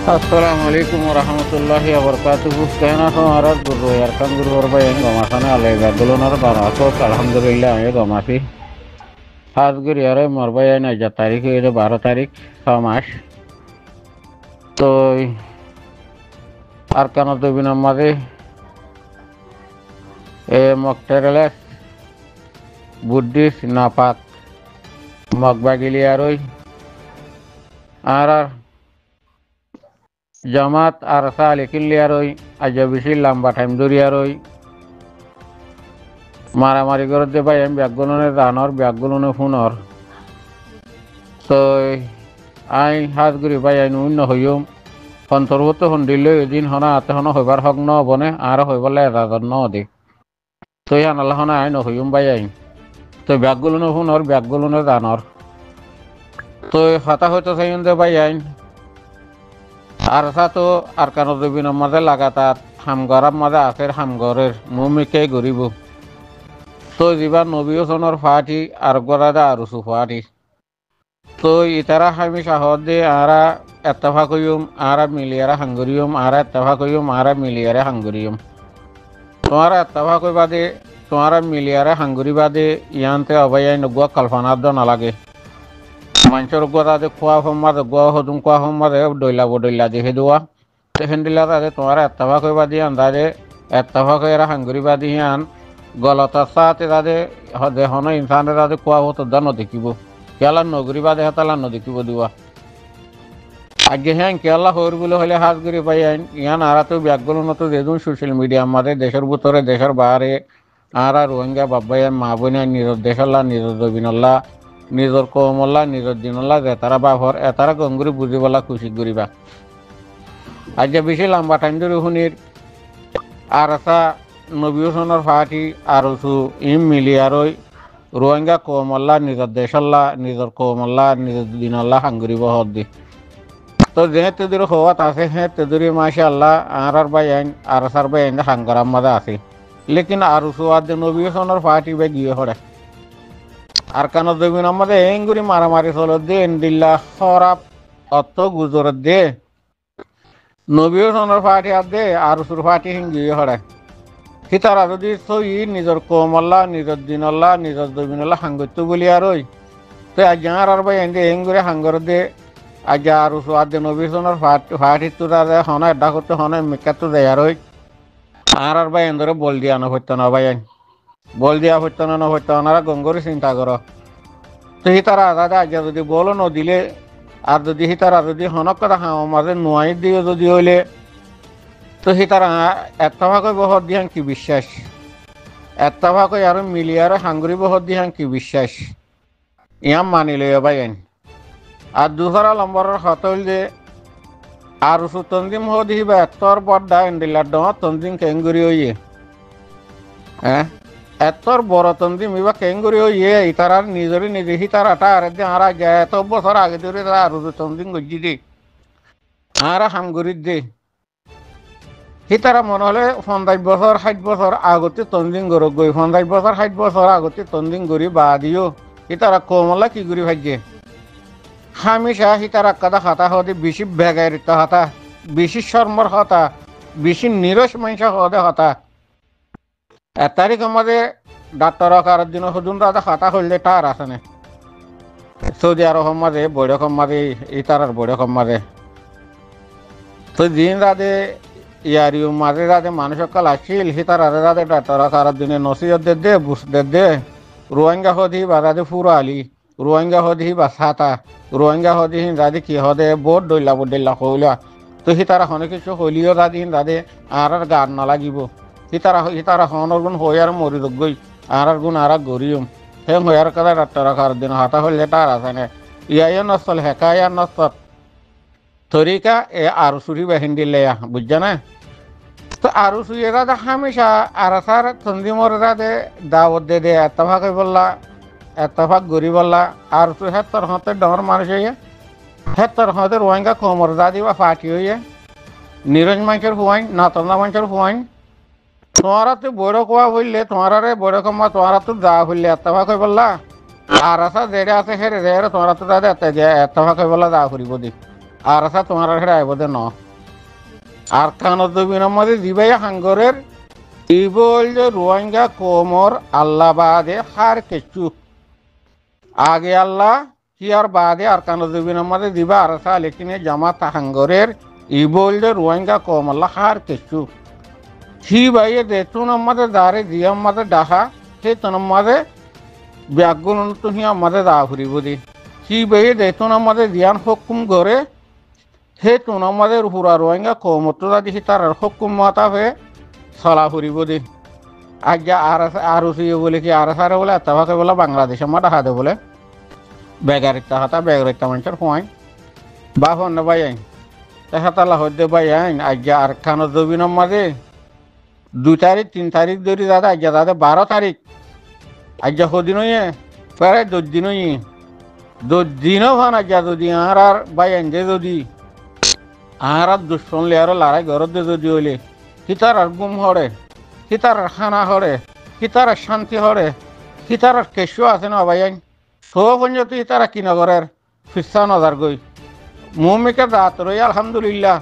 Assalamu alaikum warahmatullahi wabarakatuh. Kena hamarat guru yarkan guru orba yang gomasana alega dulunar barato alhamdulillah ya gomasi. Has guru yare morba yang aja tarik itu 12 tarik 6 মাস তো arkanat bin amade moktereles buddhis napak mokbagiliaroi arar জামাত আর সালে কিলিয়ারই আজ বেশি লম্বা time ধরিয়ারই মারামারি করতে পাই আমি ব্যাগগুলোনে দানর ব্যাগগুলোনে ফোনর তো I হাত ঘুরি পাই আই অন্য হইম সন্তর্ভূত সন্দিলে এদিন হনা হাতে হনা হইবার হক ন বনে আর হইবলে এজাজত ন দি তো আনালা হনা আই নহইম পাই আই তো ব্যাগগুলোনে ফোনর ব্যাগগুলোনে দানর তো হতা হইতে চাইতে পাই আইন আর সাথে আর কারণ বিভিন্ন মাঝে লাগাতার হামগরার মাঝে আছে হামগরের মুমিকে গরিব তো যিবার নবী হোসেনের ফাটি আর গড়াদা আর উসু ফাটি তো ইতারা হামি সাহদ দিয়ে আরা এত্তফাক হইম আরা মিলিয়ারা হাঙ্গরিয়ম আরা এত্তফাক হইম আরা মিলিয়ারে হাঙ্গরিয়ম তোমারা এত্তফাক হই বাদে তোমারা মিলিয়ারে হাঙ্গরি বাদে ইয়ানতে অবাই নগুয়া কল্পনার দ নালাগে মানুষের তাতে খোৱা সম্মাদে গোৱা সদুম খোৱা সম্মাদে দৈলা বদৈলা দি সেদুয়া তেখেন দিলা তাতে তোমার এত্তাফাক হইবা দি আন্দাজে এত্তাফাক হইরা হাঙ্গরিবা দি আন গলতা সাথে তাতে দেহন ইনসানে তাতে খোৱা হতো দা নদেখিব কেলা নগরিবা দেহে তালা নদেখিব দিবা আগে হ্যাঁ কেলা হইর বলে হলে হাত গরি পাই আইন ইয়ান আরাতো ব্যাগগুলো নতো যেদুন সোশ্যাল মিডিয়া আমাদের দেশের ভিতরে দেশের বাইরে আরা রোহিঙ্গা বাব্বাই মা বোনে নিজের দেশাল্লা নিজের জবিনল্লা নিজের কমল্লা নিজের দিনল্লা যে তারা বাভর এতারা গঙ্গুরি বুঝিবলা খুশি করিবা আজ বেশি লম্বা টাইম ধরে শুনির আর আসা নবী হোসেনের ফাটি আর উসু ইম মিলিয়ারই রোহিঙ্গা কমল্লা নিজের দেশাল্লা নিজের কমল্লা নিজের দিনল্লা হাঙ্গুরিব হদ দি তো যে তেদুর হওয়াত আছে হ্যাঁ তেদুরি মাসে আল্লাহ আর বাই আইন আর সার বাই আইন হাঙ্গারাম মাদা আছে লেকিন আর উসু আদ নবী হোসেনের ফাটি বে গিয়ে হরে আর কান জমিন আমাদের এঙ্গুরি মারামারি চল দে এন্দিল্লা খরাপ অত গুজর দে নবী হোসেনের ফাটি আর দে আর উসুর ফাটি হিঙ্গি হরে সিতারা যদি সই নিজের কমল্লা নিজের দিনল্লা নিজের জমিনল্লা হাঙ্গত্য বলি আর ওই তো আজ আর ভাই এঙ্গে এঙ্গুরি হাঙ্গর দে আজ আর উসু আর দে নবী হোসেনের ফাটি তো হনা এডা করতে হনা মেকাতো দেয় আর ওই আর ভাই এন্দরে বল দিয়া না হইতো না ভাই বল দিয়া হইতো না হইতো ওনারা গঙ্গরি চিন্তা করো তো হিতারা দাদা আজ যদি বলো ন দিলে আর যদি হিতারা যদি হনক কথা খাও মাঝে নোয়াই দিয়ে যদি হইলে তো হিতারা এত্তফাকৈ বহত দিহান কি বিশ্বাস এত্তফাকৈ আর মিলিয়ারে হাঙ্গুরি বহত দিহান কি বিশ্বাস ইয়াম মানি লইয়া ভাই আর দুসরা নম্বরের হত হইল যে আর উসু তঞ্জিম হো দিহিবা এত্তর বড্ডা এন্দিল্লার ডঙত তঞ্জিম কেঙ্গুরি হইয়ে হ্যাঁ এতর বড় তন্দিম ইবা কেঙ্গুরি ইয়ে ইতারার নিজরে নিজে হিতারাটা আর আর আগে এত বছর আগে ধরে তারা আর তন্দিম গজি দে আর হামগুরি দে হিতারা মনে হলে 50 বছর 60 বছর আগতে তন্দিম গর গই 50 বছর 60 বছর আগতে তন্দিম গরি বা দিও হিতারা কমলা কি গরি ভাগ্যে হামেশা হিতারা কাদা খাতা হতে বেশি বেগাইরিত হতা বেশি শর্মর হতা বেশি নিরস মানুষ হতে হতা 1 তারিখ আমাদের ডাক্তার কারোর দিন সদুন দাদা খাতা হইলে তার আছে না সৌদি আরব মাঝে বৈঠক মাঝে ইতারার বৈঠক মাঝে তো দিন রাতে ইয়ারি মাঝে রাতে মানুষ কাল আসছিল হিতার রাতে ডাক্তার কারোর দিনে নসিহত দে বুঝ দে রোহিঙ্গা হদি বা রাতে ফুরা আলি রোহিঙ্গা হদি বা সাতা রোহিঙ্গা হদি রাতে কি হদে বোট ডইলা হইলা তো হিতারা অনেক কিছু হইলিও রাতে আর গান নালাগিব হিতারা হনর গুণ হই আর মরি গই আর গুণ আর গরিয়ম হে হইয়ার কাদা ডাক্তার কার দিন হাতা হইলে তার আছে না ইয়া নস্তল হেকায়া নস্তত তরিকা এ আর সুরি বাহিন্দি লেয়া বুঝছ না তো আর সুইয়ে দাদা হামেশা আর সার তন্দিমর দাদে দাওয়াত দে এতফাক বললা এতফাক গরি বললা আর সু হেত্তর হতে ডর মানুষ হইয়া হেত্তর হতে রোহিঙ্গা কোমর দাদি বা ফাটি হইয়া নিরঞ্জ মানুষের হুয়াইন নাতন্দা মানুষের হুয়াইন তোমারা তো বড় কোয়া হইলে তোমারা বড় কমা তোমারা তো যা হইলে এতফাক হয়ে বললা আর আসা যেটা আছে হেরে তোমারা তো দাদা এতফাক হয়ে বললা যা করিব দি আর আসা তোমার হেরা আইবদে ন আর কানত জমিনের মধ্যে দিবাই হাঙ্গরের ইবল যে রোহিঙ্গা কোমর আল্লাহ বাদে হার কেচু আগে আল্লাহ হিয়ার বাদে আর কানত জমিনের মধ্যে দিবা আর আসা লেকিনে জামাত হাঙ্গরের ইবল যে রোহিঙ্গা কোম আল্লাহ হার কেচু হি বাইয়ে দেতুন আমাদের দারে দিয়ে আমাদের ডাহা সেই তোন আমাদের ব্যাগুন তুমি আমাদের দা ফুরিব দি হি বাইয়ে দেতুন আমাদের দিয়ান হুকুম করে হে তুন আমাদের হুরা রোহিঙ্গা কৌমত দিহি তার হুকুম মাতা হয়ে চলা ফুরিব দি আজ্ঞা আর বলে কি আর সারে বলে এতভাবে বলে বাংলাদেশ আমার দেখা দে বলে বেগারিতা হাতা বেগারিতা মানুষের হুঁয়াই বা হন বাই আইন তেহাতালা হদ্দে বাই আইন আজ্ঞা আর খানো জবিনের মাঝে 2 তারিখ 3 তারিখ ধরে দাদা আজ্ঞা দাদা 12 তারিখ আজ্ঞা হদিন হইয়ে প্রায় 10 দিন হইয়ে 10 দিনও ভান আজ্ঞা যদি আর বাই আইন যে যদি আর দুশ্মন লিয়ারও লড়াই ঘরত দে যদি হইলে হিতার আর গুম হরে হিতার আর খানা হরে হিতার আর শান্তি হরে হিতার আর কেশু আছে না ভাই আইন সব পর্যন্ত হিতারা কিনগরের ফিসা নজার গই মুমিকে দাঁত রই আলহামদুলিল্লাহ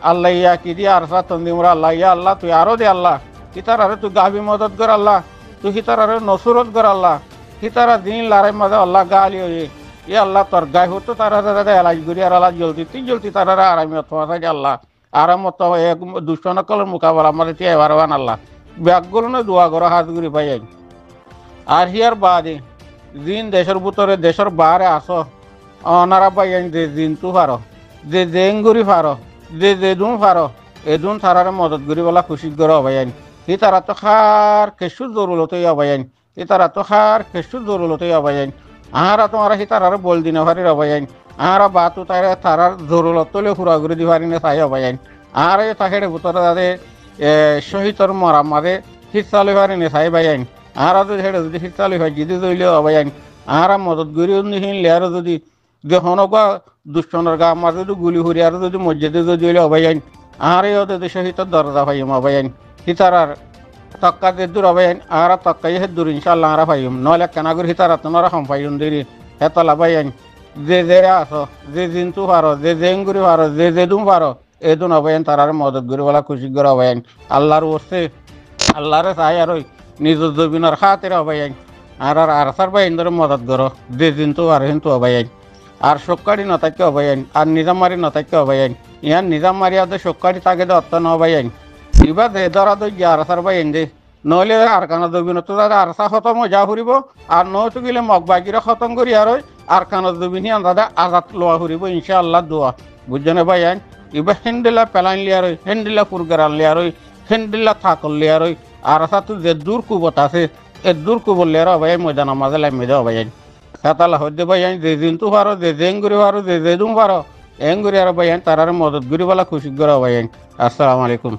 আল্লাহ ইয়া কি দিয়ে আর সা তন্দিমরা আল্লাহ ইয়া আল্লাহ তুই আরো দে আল্লাহ হিতার আরে তুই গাবি মদত কর আল্লাহ তুই হিতার আরে নসুরত কর আল্লাহ হিতারা দিন লড়াই মাঝে আল্লাহ গালি হয়ে এ আল্লাহ তোর গায়ে হতো তারা দাদা এলাজ করি আর আল্লাহ জলদি তারা আরামি অথবা আল্লাহ আরাম মত দুশ্মন কলের মোকাবেলা আমাদের এবার আল্লাহ ব্যাগগুলো দোয়া করো হাত ঘুরি পাই আর হিয়ার বাদে দিন দেশের ভিতরে দেশের বাহারে আসো অনারা পাই যে দিন তু পারো যে জেঙ্গুরি পারো যে দুন পারো এদুন তারারে মদত করি বলা খুশি করে অবাইন সি তারা তো খার কেসু জরুলতই অবাইন সি তারা তো খার কেসু জরুলতই অবাইন আহারা তোমার সি তারারে বল দিনে পারি অবাইন আহারা বাতু তারার জরুলত তলে হুরা ঘুরে দি পারি না চাই অবাইন আর তাহের ভিতরে তাদের শহীদর মরা মাঝে শীতকালে পারি না চাই বাইন আহারা যদি হেঁটে যদি শীতকালে হয় যদি দইলে অবাইন আহারা মদত করি নিহিন লেয়ারও যদি যখন দুশ্মনের গা মাঝে যদি গুলি হুরি আর যদি মসজিদে যদি হইলে অবাইন আহারে ওদের শহীদর দরজা পাইম অবাইন হিতারার তক্কা যে দূর অবাইন আহারা তক্কাই হে দূর ইনশাল্লাহ আহারা পাইম নইলে কেনাগুর হিতারা তোমরা হম পাইম দেরি হেতলা বাইন যে আসো যে জিন্তু পারো যে জেঙ্গুরি পারো যে দুম পারো এদুন অবাইন তারার মদত করি বলা খুশি করে অবাইন আল্লাহর বসে আল্লাহরে চাই আর নিজ জমিনের খাতের অবাইন আর সার বাইন ধরে মদত করো যে জিন্তু আর হিন্তু অবাইন আর সক্কারি নতাক্য অবাইন আর নিজামারি নতাক্য অবাইন ইয়ার নিজামারি আদে সক্কারি তাকে দে অত্ত নবাইন এবার দে ধরা দই আর সার বাইন দে নইলে আর কানা দবিন তো দাদা আর সা খতম যা ফুরিব আর নয়তো গেলে মগবাগিরে খতম করি আর কানা দবিনি দাদা আজাদ লোয়া ফুরিব ইনশাআল্লাহ দোয়া বুঝছেন বাইন এবার হেন্ডেলা পেলাইন লিয়ার হেন্ডেলা ফুরগেরাল লিয়ার হেন্ডেলা থাকল লিয়ার আর সা তো যে দূর কুবত আছে এ দূর কুবল লিয়ার ভাই ময়দান মাঝে লাইমে দেওয়া বাইন সাতালা হদ্দে বাইন যে জিন্তু পারো যে জেঙ্গুরি পারো যে দুম পারো এঙ্গুরি আর বাইন তারার মদত গুরি বলা খুশি করা বাইন আসসালামু আলাইকুম।